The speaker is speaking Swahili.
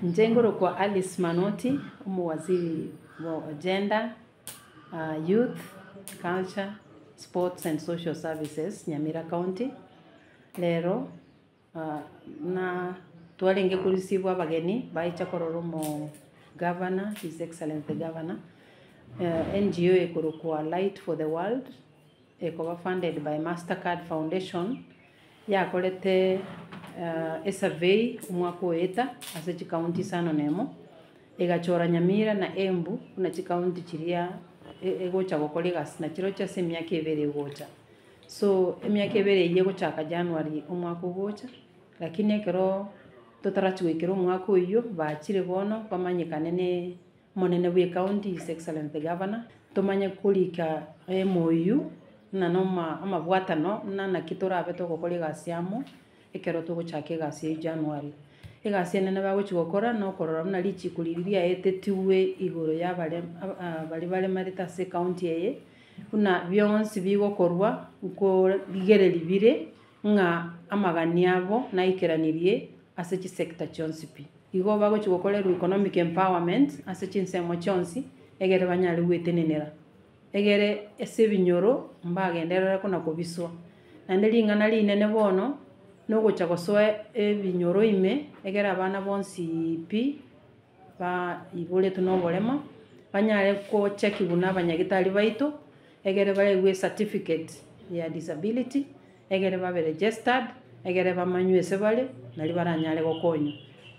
Njengoro kwa Alice Manoti, waziri wa Gender, Youth, Culture, Sports and Social Services, Nyamira County. Lero, na tuwalenge kurisibwa abageni, baicha kororomo Governor, His Excellency the Governor. NGO ekorokwa Light for the World, ekoba funded by Mastercard Foundation. Yakolete a survey umwaka weta ase chikaunti sano nemo egachora Nyamira na Embu kuna chikaunti chiria egocha gokolegas na chiro cha semyaka ebere gocha. So emyaka ebere ye gochaka January umwaka gocha, lakini ekero totarachi wekero umwaka uyo bachire bono bamanyikane ne monene bwe county His Excellency the Governor tomanye kulika MOU na noma amabwatano na kitorabe to gokolegas yamo ekero tugochaka egasi ya January. Egasi ene bagochi gokora no korora na lichi kuliriria etetiwe igoro ya bale marita se county eye una byonsi bigokorwa uko ligereri bire nga amagani abo na ikeranirie ase chi sector chonsipi igo bagochi gokorera economic empowerment ase chinsemo chonsi egere banyale gwetenenera egere ese binyoro mbagenderera kuna kubiswa nande lingana linene bono no gocha gosoe ebinyoro ime egera abana bonsi pi ba ibole tuno bolema banyale ko check buna abanyagitari baito egere balegwe certificate ya disability egere babe registered egere bamanywe sebale nali baranyale gokonyo